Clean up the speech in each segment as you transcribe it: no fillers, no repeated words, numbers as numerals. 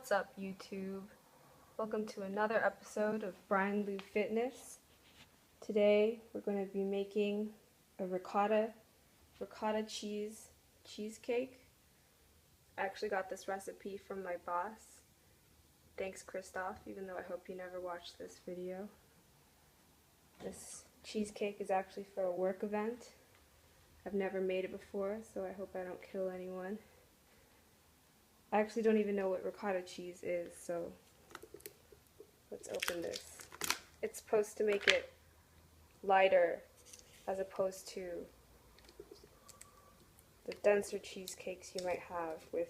What's up, YouTube? Welcome to another episode of Brian Lou Fitness. Today we're going to be making a ricotta cheesecake. I actually got this recipe from my boss. Thanks, Christoph, even though I hope you never watched this video. This cheesecake is actually for a work event. I've never made it before, so I hope I don't kill anyone. I actually don't even know what ricotta cheese is, so let's open this. It's supposed to make it lighter as opposed to the denser cheesecakes you might have with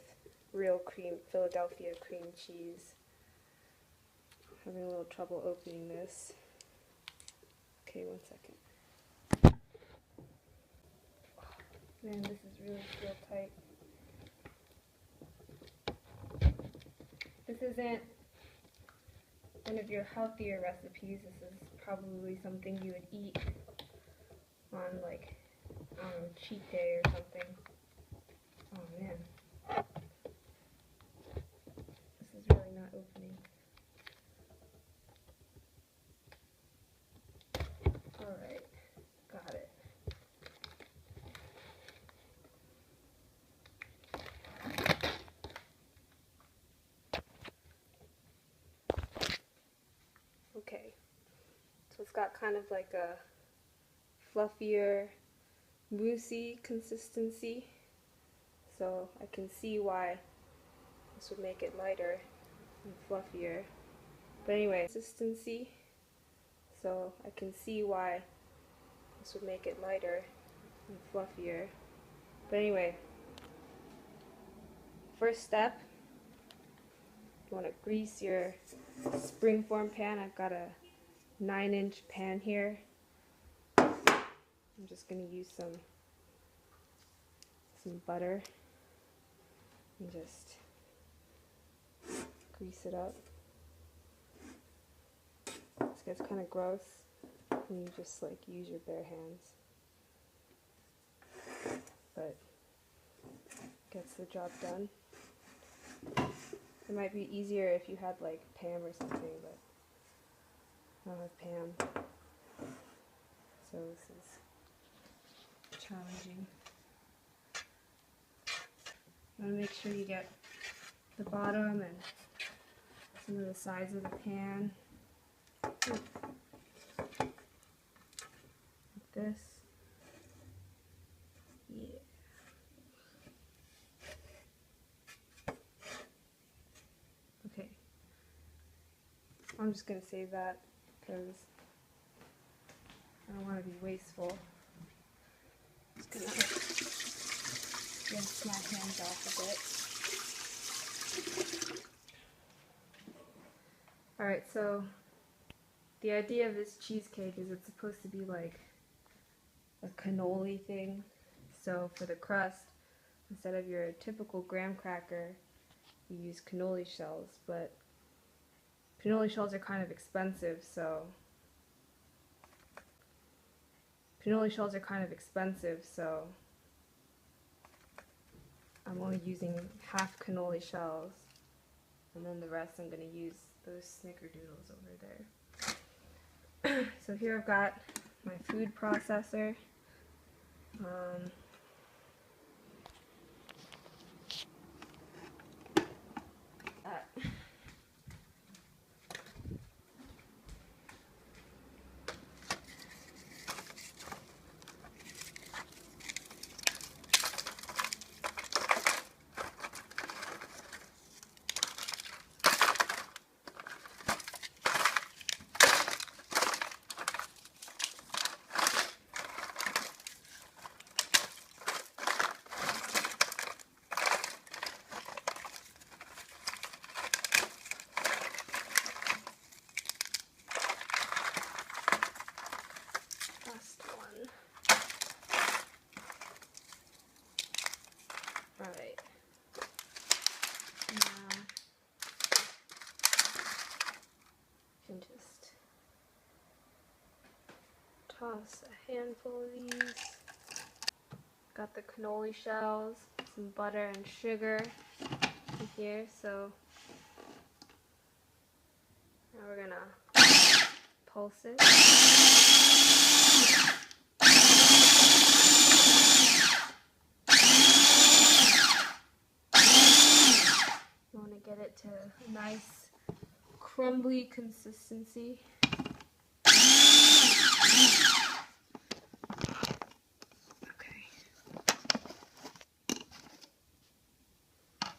real cream, Philadelphia cream cheese. I'm having a little trouble opening this. Okay, 1 second. Man, this is really still tight. This isn't one of your healthier recipes. This is probably something you would eat on, like, I don't know, cheat day or something. Oh man. This is really not opening. Alright, got it. Okay, so it's got kind of like a fluffier, moussey consistency, so I can see why this would make it lighter and fluffier. But anyway, consistency, so I can see why this would make it lighter and fluffier. But anyway, first step, you want to grease your springform pan. I've got a 9-inch pan here. I'm just going to use some butter and just grease it up. This gets kind of gross when you just like use your bare hands, but gets the job done. It might be easier if you had like Pam or something, but I don't have Pam, so this is challenging. You want to make sure you get the bottom and some of the sides of the pan. Like this. Yeah. Okay. I'm just going to save that because I don't want to be wasteful. Just going to rinse my hands off a bit. Alright, so the idea of this cheesecake is it's supposed to be like a cannoli thing. So for the crust, instead of your typical graham cracker, you use cannoli shells, but cannoli shells are kind of expensive, so I'm only using half cannoli shells, and then the rest I'm going to use those snickerdoodles over there. So here I've got my food processor. Alright. Now, you can just toss a handful of these. Got the cannoli shells, some butter and sugar in here, so Now we're gonna pulse it. You want to get it to a nice crumbly consistency. Okay.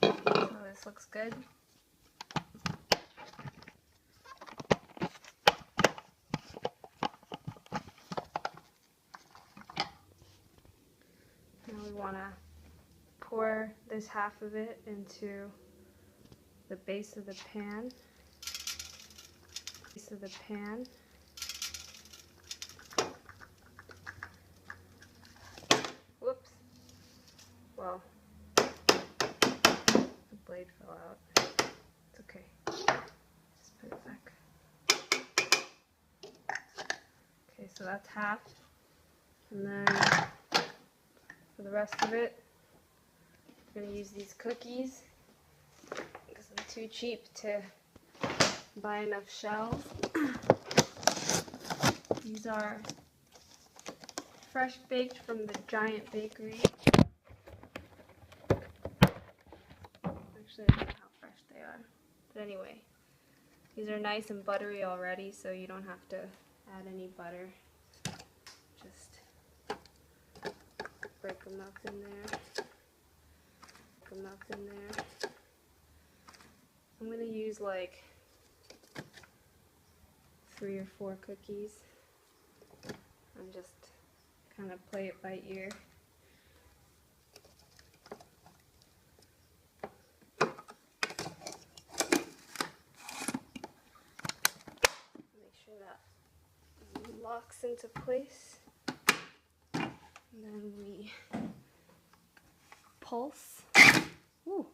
So this looks good. Now we want to pour this half of it into the base of the pan. Whoops. Well, the blade fell out. It's okay. Just put it back. Okay, so that's half. And then for the rest of it, I'm going to use these cookies because I'm too cheap to buy enough shells. These are fresh baked from the Giant Bakery. Actually, I don't know how fresh they are. But anyway, these are nice and buttery already, so you don't have to add any butter. Just break them up in there. I'm going to use like 3 or 4 cookies and just kind of play it by ear. Make sure that locks into place. And then we pulse. Ooh.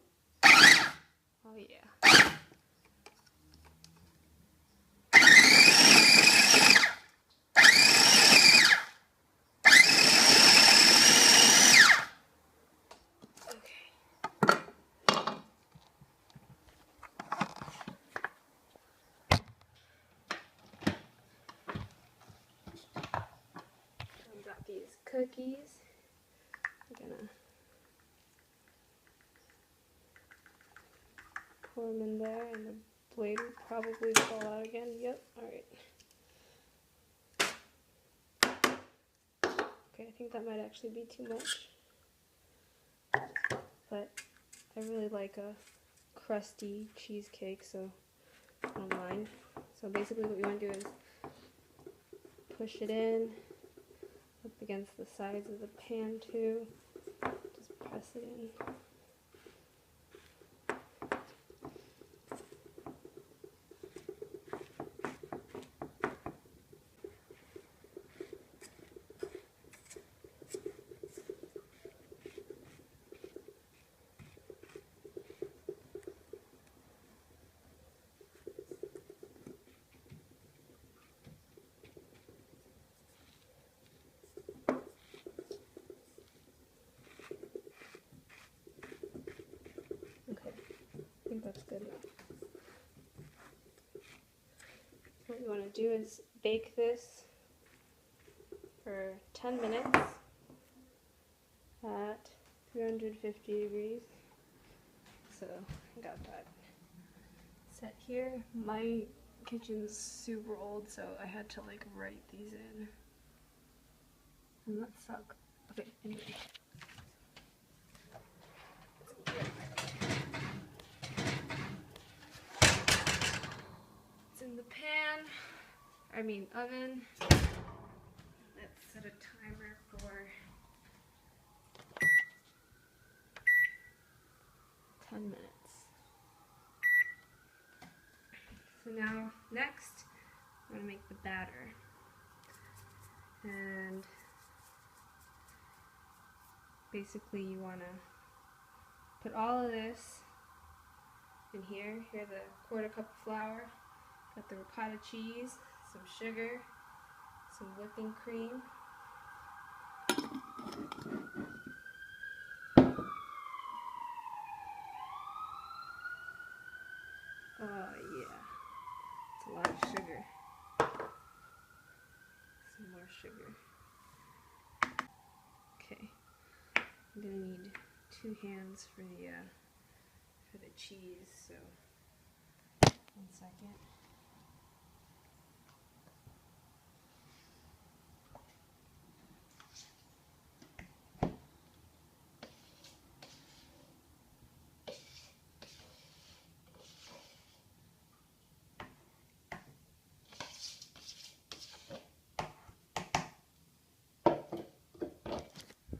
Oh yeah. I've got these cookies. I'm gonna pour them in there, and the blade will probably fall out again. Yep, alright. Okay, I think that might actually be too much. But I really like a crusty cheesecake, so I don't mind. So basically what you want to do is push it in up against the sides of the pan too. Just press it in. Okay, I think that's good enough. What you want to do is bake this for 10 minutes at 350 degrees. So I got that set here. My kitchen's super old, so I had to like write these in. And that sucks. Okay, anyway. It's in the oven. Let's set a timer for 10 minutes. So now, next, I'm going to make the batter. And basically you want to put all of this in here. Here's a 1/4 cup of flour. Got the ricotta cheese, some sugar, some whipping cream. a lot of sugar. Some more sugar. Okay. I'm gonna need 2 hands for the cheese, so 1 second.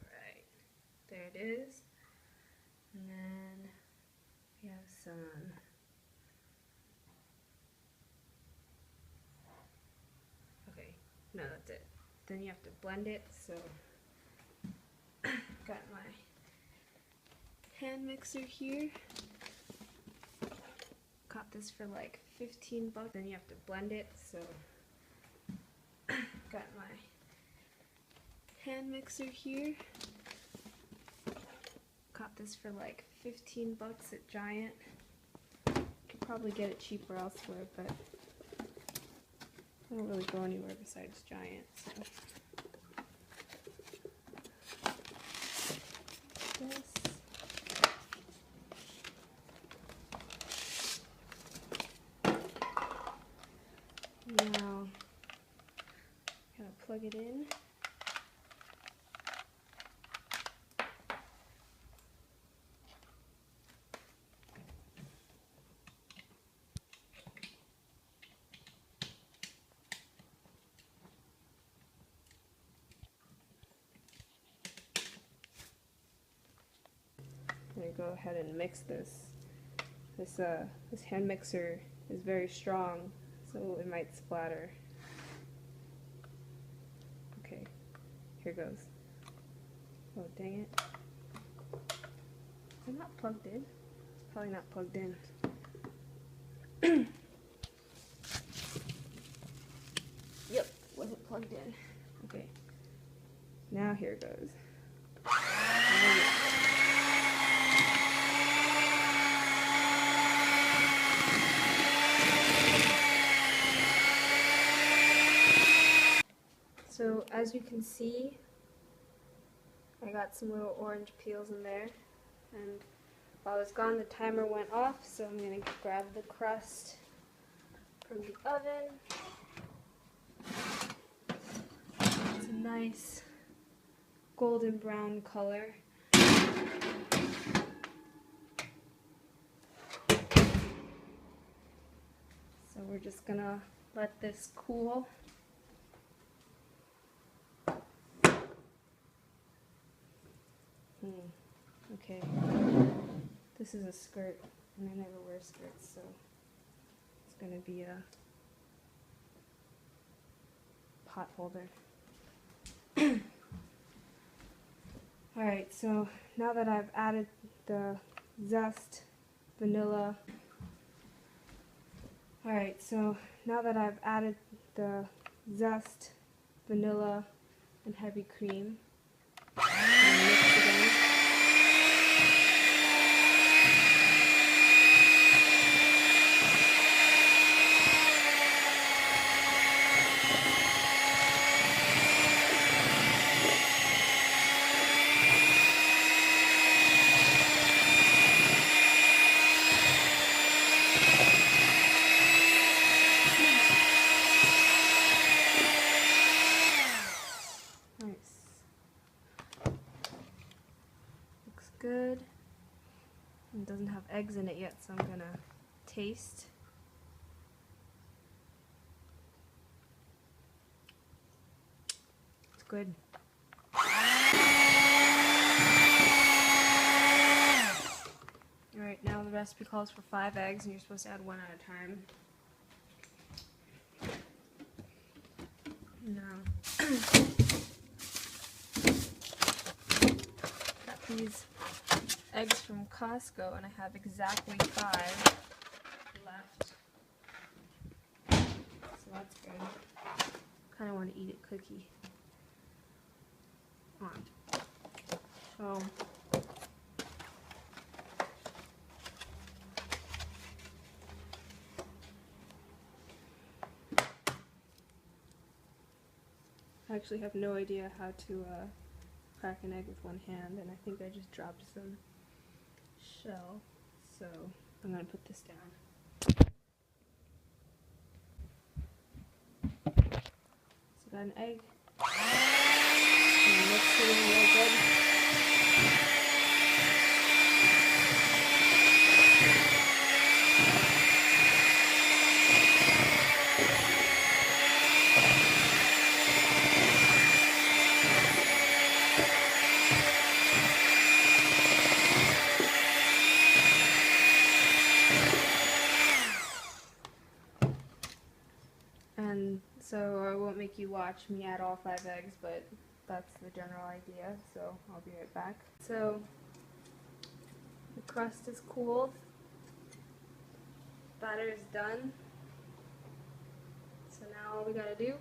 Right, there it is. And then we have some no, that's it. Then you have to blend it, so got my hand mixer here. Got this for like 15 bucks. Then you have to blend it, so got my hand mixer here. Got this for like 15 bucks at Giant. Could probably get it cheaper elsewhere, but I don't really go anywhere besides Giant, so. This. Now, gotta plug it in. I'm gonna go ahead and mix this. This hand mixer is very strong, so it might splatter. Okay, here goes. Oh, dang it. Is it not plugged in? It's probably not plugged in. Yep, wasn't plugged in. Okay, now here goes. So as you can see, I got some little orange peels in there, and while it was gone the timer went off, so I'm going to grab the crust from the oven. It's a nice golden brown color. So we're just going to let this cool. Okay, this is a skirt, and I never wear skirts, so it's going to be a pot holder. Alright, so now that I've added the zest, vanilla, and heavy cream, I'm gonna mix it in. Good. It doesn't have eggs in it yet, so I'm gonna taste. It's good. Alright, now the recipe calls for 5 eggs, and you're supposed to add 1 at a time. Now, got these eggs from Costco, and I have exactly 5 left. So that's good. Kind of want to eat it cookie. So I actually have no idea how to crack an egg with one hand, and I think I just dropped some shell, so I'm going to put this down. So I got an egg, and mix it in real good. And so I won't make you watch me add all 5 eggs, but that's the general idea, so I'll be right back. So the crust is cooled, batter is done, so now all we gotta do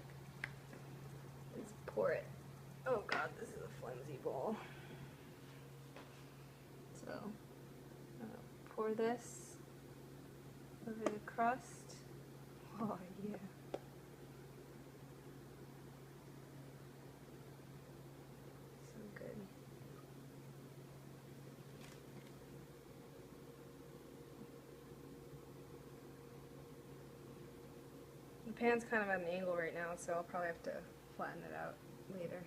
is pour it. Oh god, this is a flimsy bowl. So pour this over the crust. Oh yeah. So good. The pan's kind of at an angle right now, so I'll probably have to flatten it out later.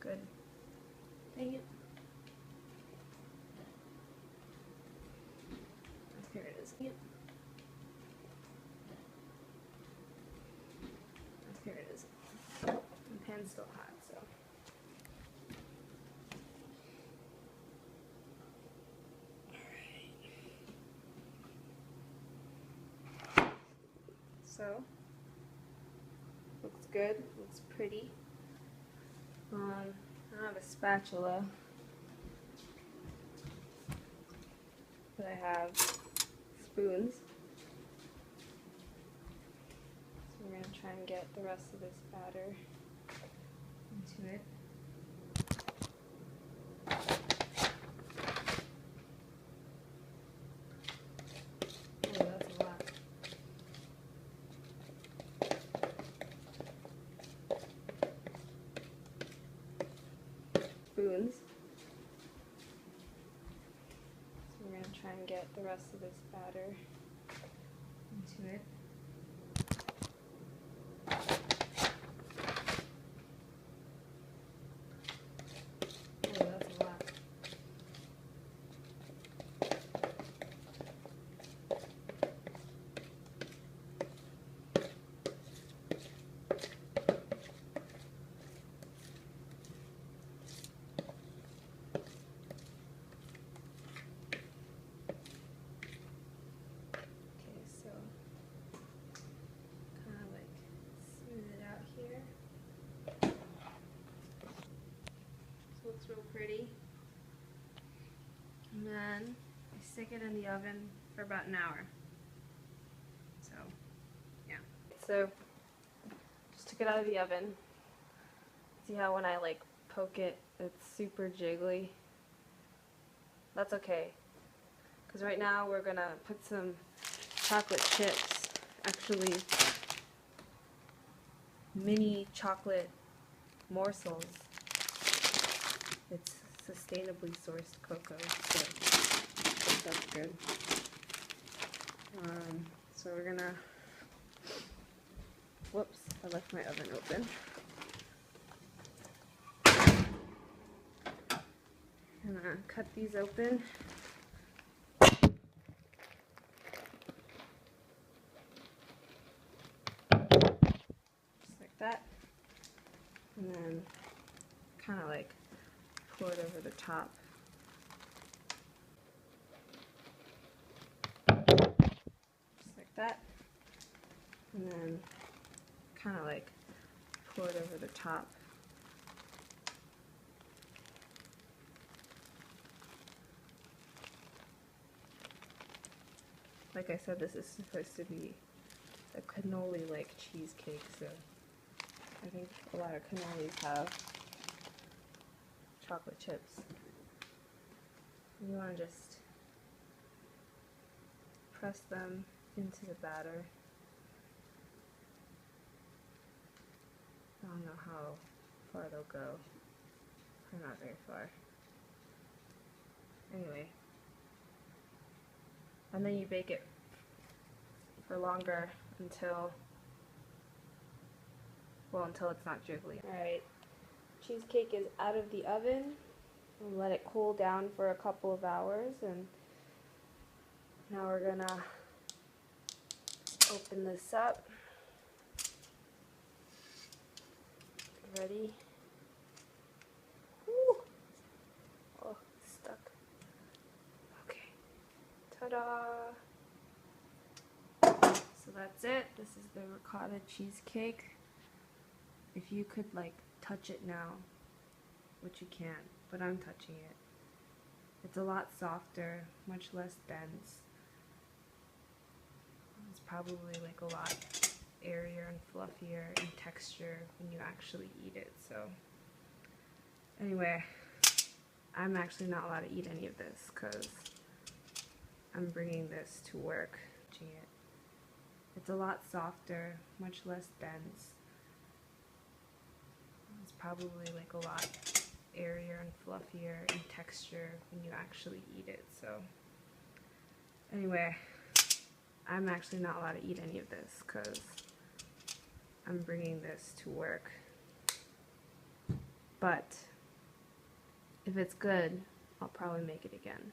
Good. Dang it. Here it is. Yep. Here it is. The pan's still hot, so. Alright. So, looks good, looks pretty. I don't have a spatula, but I have spoons. So we're going to try and get the rest of this batter into it. Oh, that's a lot. Spoons. So we're going to try and get the rest of this batter into it. Oh, that's a lot. Looks real pretty. And then I stick it in the oven for about an hour. So, yeah. So, just took it out of the oven. See how when I like poke it, it's super jiggly? That's okay. Because right now we're gonna put some chocolate chips, actually mini chocolate morsels. It's sustainably sourced cocoa, so that's good. So we're gonna, whoops, I left my oven open. I'm gonna cut these open. Just like that. And then kind of like pour it over the top. Just like that. And then kind of like pour it over the top. Like I said, this is supposed to be a cannoli-like cheesecake, so I think a lot of cannolis have chocolate chips. You want to just press them into the batter don't know how far they'll go. Probably not very far. Anyway. And then you bake it for longer until it's not jiggly. Alright, cheesecake is out of the oven. We'll let it cool down for a couple of hours, and now we're gonna open this up. Ready? Woo! Oh, it's stuck. Okay. Ta-da! So that's it. This is the ricotta cheesecake. If you could like touch it now, which you can't, but I'm touching it. It's a lot softer, much less dense. It's probably like a lot airier and fluffier in texture when you actually eat it. So anyway, I'm actually not allowed to eat any of this because I'm bringing this to work. It's a lot softer, much less dense. It's probably like a lot airier and fluffier in texture when you actually eat it. So anyway, I'm actually not allowed to eat any of this because I'm bringing this to work. But if it's good, I'll probably make it again.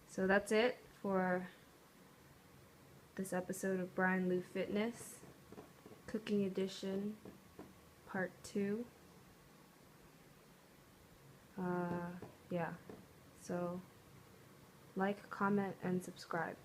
So that's it for this episode of Brian Lou Fitness, Cooking Edition, Part 2. Yeah, so like, comment, and subscribe.